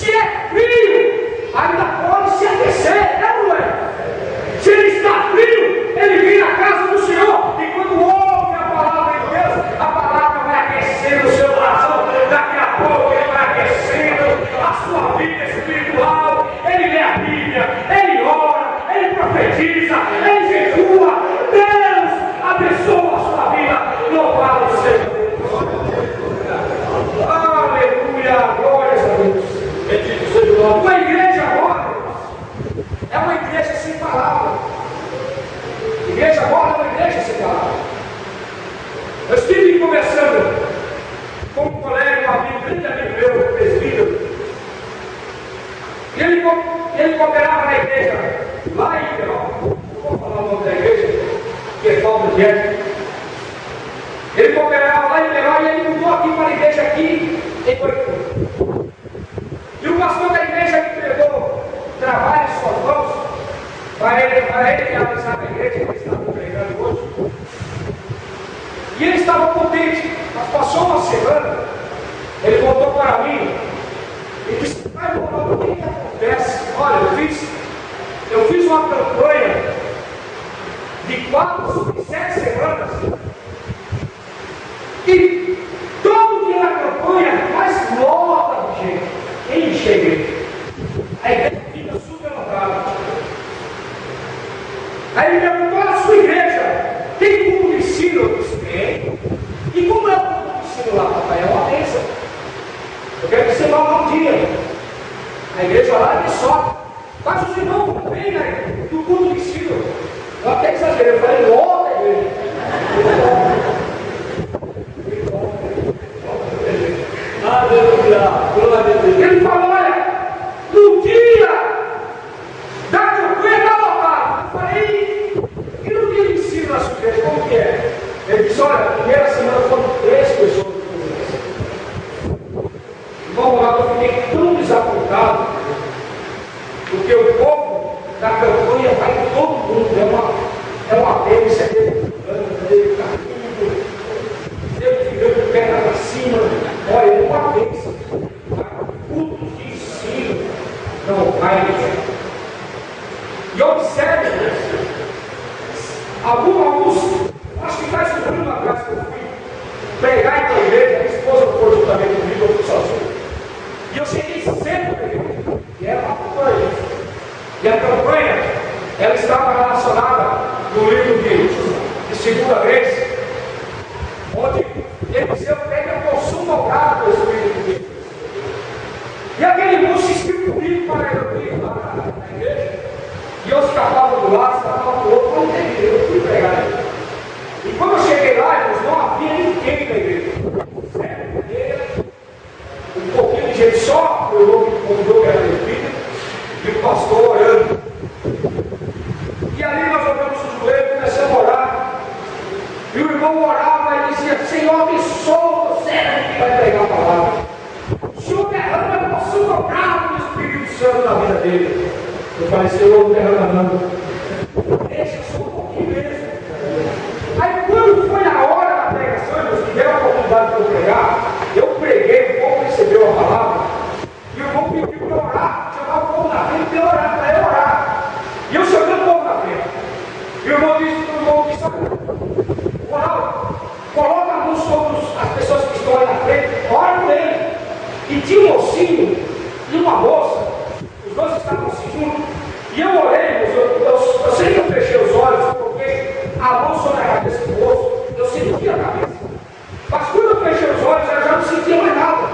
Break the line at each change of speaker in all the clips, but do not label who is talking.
Se é frio, ainda pode se aquecer, é ou não é? Se ele está frio, ele vem na casa do Senhor, e quando ouve a palavra de Deus, a palavra vai aquecendo o seu coração, daqui a pouco ele vai aquecendo a sua vida espiritual, ele lê a Bíblia, ele ora, ele profetiza, ele jejua, Deus abençoa a sua vida, louvado seja Deus. Aleluia, glórias a Deus. Bendito seja o nome. Uma igreja agora é uma igreja sem palavra. Igreja agora é uma igreja sem palavra. Eu estive conversando com um colega, um amigo, grande amigo meu, presbítero, e ele cooperava na igreja lá em Ribeirão. Não vou falar o nome da igreja, que é falta de ética. Ele cooperava lá em Ribeirão e ele mudou aqui para a igreja aqui em Boituva. E o pastor da igreja me entregou trabalho em suas mãos para ele realizar a igreja que ele estava pregando hoje. E ele estava contente, mas passou uma semana, ele voltou para mim e disse: pai, o que acontece? Olha, eu fiz uma campanha de 4, 7 semanas e todo dia na campanha mais lota de gente, enche a igreja. A igreja fica super lotada. Aí ele perguntou: a sua igreja tem culto de ensino? Eu disse: tem. E como é o culto de ensino lá, papai? É uma bênção. Eu quero que você vá lá um dia. A igreja lá é só. Mas os irmãos não vêm, né? Do culto de ensino. Eu até exagerei, eu falei: lota a igreja. Aleluia, glória a Deus. Ele falou: olha, no dia da campanha está lotado. Eu falei: e no dia de ensino na sua igreja, como que é? Ele disse: olha, a primeira semana foram 3 pessoas. Irmão, eu fiquei tão desapontado, porque o povo da campanha vai todo mundo, é uma bênção, ele caminho, ele virando perna para cima, olha, é uma bênção. Culto de ensino não vai. E observe, alguns, acho que faz um ano atrás que eu fui pregar em uma igreja, minha esposa foi juntamente comigo, eu fui sozinho. E eu cheguei cedo na igreja, e era uma campanha. E a campanha, ela estava relacionada no livro de Segunda Vez, onde Eliseu pega o consumo ao grado do Espírito de Deus. E aquele moço inscreveu comigo para ir lá na igreja. E eu escapava do lado, escapava do outro, não entendi, eu fui pregar. E quando eu cheguei lá, irmãos, não havia ninguém na igreja. Sério, um pouquinho de gente, só o irmão que me convidou, que era presbítero, e o pastor orando. E ali nós olhamos os joelhos, começamos a orar. E o irmão orava e dizia: Senhor, me solta, servo que vai pregar a palavra. O Senhor derrama o nosso dobrado do Espírito Santo na vida dele. Eu falei: Senhor, derramando. Deixa só um pouquinho mesmo. Aí quando foi a hora da pregação, irmãos, que deu a oportunidade de eu pregar, eu preguei, o povo recebeu a palavra, e o irmão pediu para orar, chamar o povo na frente para orar, para eu orar. E eu chamei o povo na frente. E o irmão disse: Ronaldo, coloca a mão sobre as pessoas que estão aí na frente, ora com ele. E tinha um mocinho e uma moça, os dois estavam assim juntos, e eu orei, eu sei que eu fechei os olhos, eu coloquei a mão sobre a cabeça do moço, eu senti a cabeça. Mas quando eu fechei os olhos, eu já não sentia mais nada.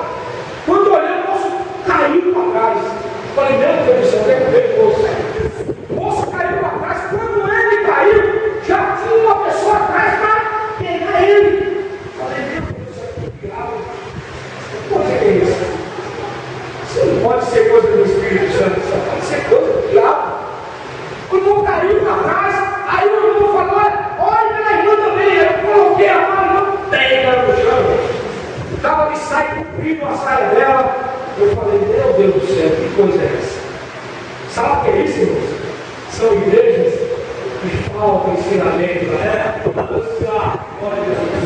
Quando eu olhei, o moço caiu para trás. Eu falei: meu Deus do céu, tem que ver o moço. O moço caiu para trás. Quando ele caiu, já tinha uma pessoa atrás para pegar ele. Eu falei: meu Deus do céu, que diabo. Que coisa é isso? Isso não pode ser coisa do Espírito Santo, isso pode ser coisa do diabo. O irmão caiu para trás, aí o irmão falou: olha pela irmã também. Eu coloquei a mão, pega no chão. Estava de saia cumprindo a saia dela. Eu falei: meu Deus do céu, que coisa é essa? Sabe o que é isso, irmãos? São igrejas que falta ensinamento, né?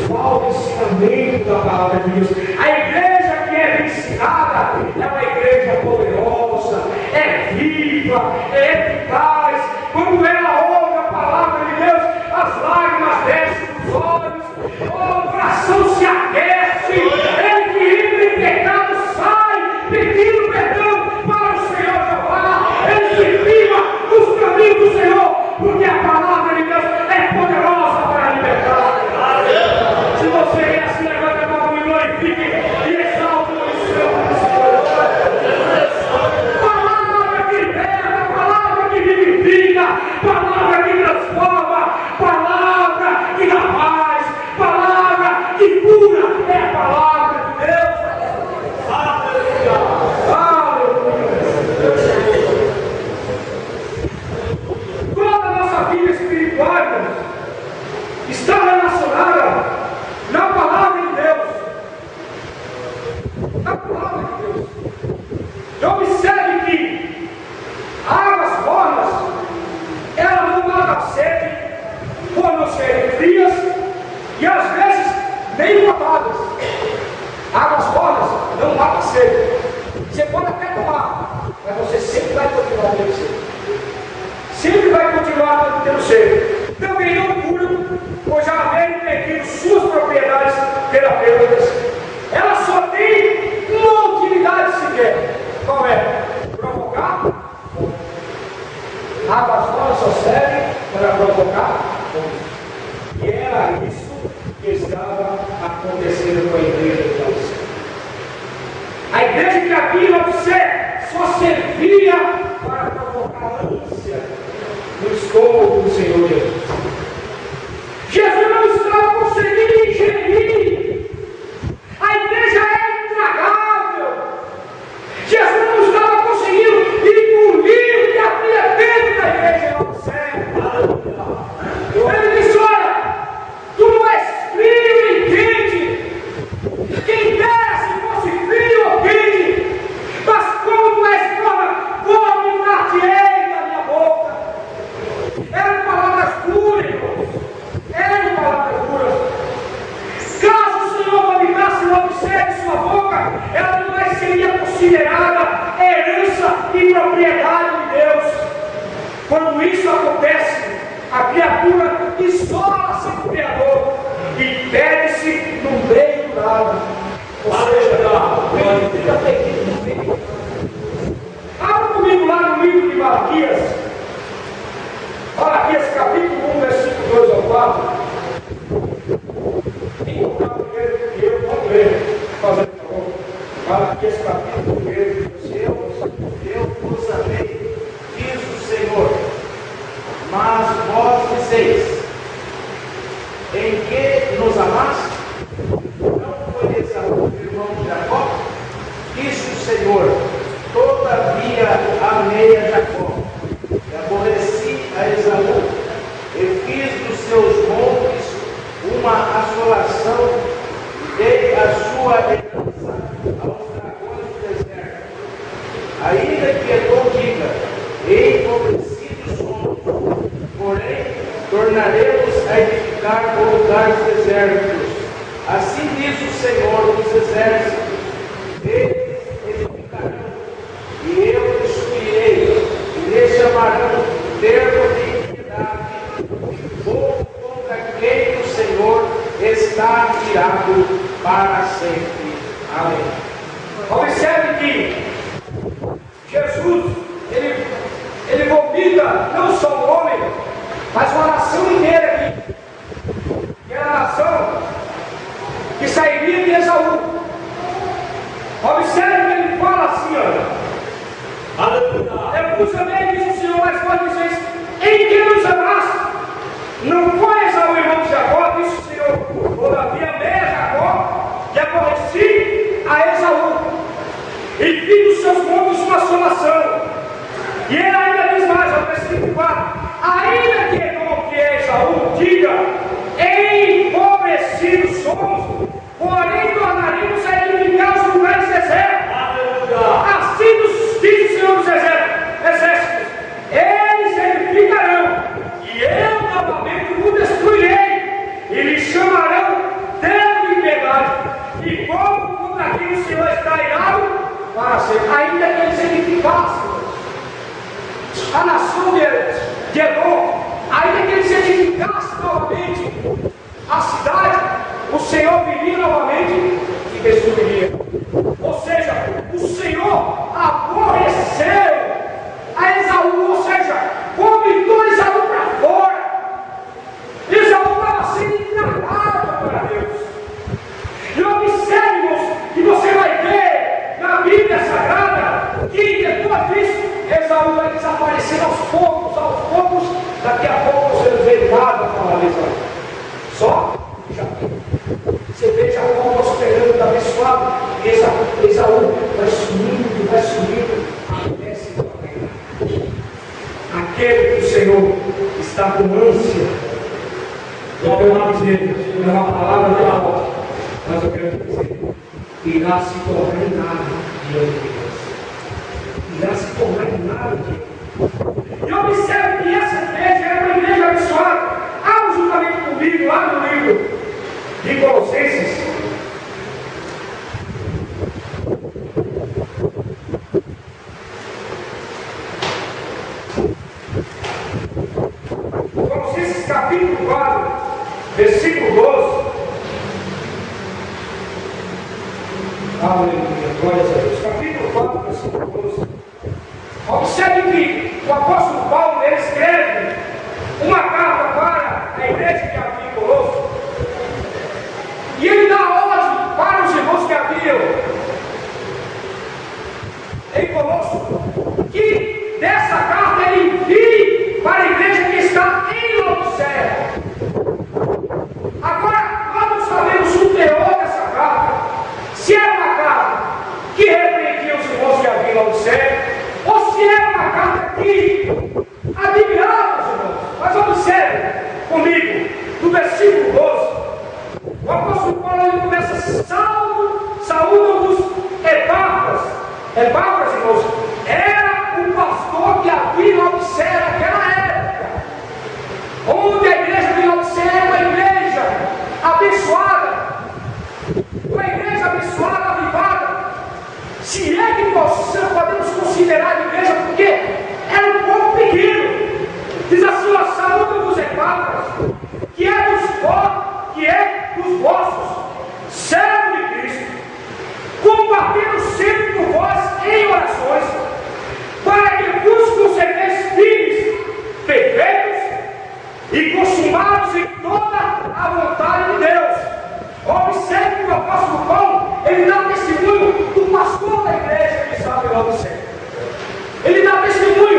Falta ensinamento da palavra de Deus. A igreja que é ensinada é uma igreja poderosa. viva, é eficaz. Quando ela ouve a palavra de Deus, as lágrimas descem dos olhos, o coração se aquece, ele que entra em pecado sai, pedindo perdão para o Senhor Jeová, ele se firma nos caminhos do Senhor, porque a palavra de Deus é poderosa para libertar. Se você é assim, levanta a mão e glorifique e exalte o Senhor. Palavra que liberta, palavra que vivifica, palavra que transforma, palavra que dá paz, palavra que cura, é a palavra de Deus. Aleluia. Toda a nossa vida espiritual, irmãos, está relacionada na palavra de Deus. Na palavra de Deus. Então observe que águas mornas, elas não matam a sede por não serem frias e às vezes nem botadas. Águas mornas não matam a sede. Você pode até tomar, mas você sempre vai continuar tendo sede. Sempre vai continuar tendo sede. Também não curam, pois já haverem perdido suas propriedades terapêuticas. Ela só tem uma utilidade sequer. Qual é? Provocar fome. Águas mornas só servem para provocar fome. E era isso que estava acontecendo com a igreja de Laodiceia. A igreja que havia em Laodiceia só servia para provocar ânsia no estômago do Senhor Jesus. Jesus não estava conseguindo ingerir. A igreja é intragável. Jesus não estava conseguindo engolir o que havia dentro da igreja de Laodiceia. Ele disse: olha, tu não és frio nem quente. Quem dera se fosse frio ou quente. Mas como tu és morna, vomitar-te-ei da minha boca. Eram palavras duras, irmãos. Eram palavras duras. Caso o Senhor vomitasse Laodiceia de sua boca, ela não mais seria considerada herança e propriedade de Deus. Quando isso acontece, a criatura isola-se do Criador e perde-se no meio do nada. Ou seja, ele fica perdido no meio do nada. Abra comigo lá no livro de Malaquias. Malaquias capítulo 1, versículo 2 ao 4. Quem está primeiro que eu, vamos ler. Fazendo favor. Malaquias capítulo 1,
Eu vos amei, diz o Senhor, mas vós dizeis: em que nos amaste? Não foi Esaú, irmão de Jacó? Disse o Senhor: todavia amei a Jacó, e aborreci a Esaú, e fiz dos seus montes uma assolação, e dei a sua herança aos dragões do deserto. Ainda que Edom diga: empobrecidos somos, porém tornaremos a edificar o lugar dos desertos. Assim diz o Senhor dos exércitos: eles edificarão, e eu destruirei, e lhes chamarão termo de impiedade, povo contra quem o Senhor está irado para sempre. Amém.
Observe que Jesus, ele vomita não só o homem, mas uma nação inteira aqui. Que era a nação que sairia de Esaú. Observe que ele fala assim, olha. Aleluia. Eu vos amei, diz o Senhor, mas vós dizeis: em que nos amaste? Não foi Esaú, irmão de Jacó, disse o Senhor. Todavia amei a Jacó e aborreci a Esaú. E fiz dos seus montes uma assolação. E ele ainda diz mais, ao versículo 4: ainda que Edom, que é Esaú, diga: empobrecidos somos, porém tornaremos a edificar os lugares desertos. Assim diz o Senhor dos exércitos: eles edificarão, e eu novamente o destruirei, e lhe chamarão Deus de piedade, e como contra quem o Senhor está irado para sempre. Ainda que eles edificassem, a nação de Edom, ainda que eles edificassem novamente a cidade, o Senhor viria novamente e destruiria. Ou seja, o Senhor aborreceu a Esaú, ou seja, convidou Esaú para fora. Esaú estava sendo enganado para Deus. E observe-nos que você vai ver na Bíblia Sagrada que depois disso Esaú vai desaparecer aos poucos, daqui a pouco você não vê nada falar de Esaú. Só Jacó. Você vê Jacó prosperando, abençoado, e Esaú vai sumindo, até se tornar. Aquele que o Senhor está com ânsia, eu quero não dizer, não é uma palavra de amor, mas eu quero dizer, irá se tornar em nada diante de Deus. Irá se tornar em nada diante de Deus. E observe que essa igreja é uma igreja abençoada. Abra juntamente comigo lá no livro de Colossenses. Colossenses capítulo 4, versículo 12. Aleluia, glória a Deus. Capítulo 4, versículo 12. Observe que o apóstolo Paulo ele escreve uma carta para a igreja que havia em Colosso. E ele dá ordem para os irmãos que haviam em Colosso que dessa carta ele envie para a igreja que está em Laodiceia. Agora, nós não sabemos o teor dessa carta. Se era uma carta que repreendia os irmãos que haviam em Laodiceia, ou se era uma carta que admirava os irmãos. Mas observe comigo, no versículo 12, o apóstolo Paulo ele começa saúdo-vos Epáfras. Epáfras, irmãos, era o pastor que havia em Laodiceia naquela época, onde a igreja de Laodiceia era uma igreja abençoada, avivada. Se é que podemos considerar a igreja, porque era um povo pequeno. Diz assim: ó, saúde-vos Epáfras, que é dos vossos servos de Cristo, combatendo sempre por vós em orações, para que vos conserveis firmes, perfeitos e consumados em toda a vontade de Deus. Observe que o apóstolo Paulo ele dá testemunho do pastor da igreja que estava em Laodiceia. Ele dá testemunho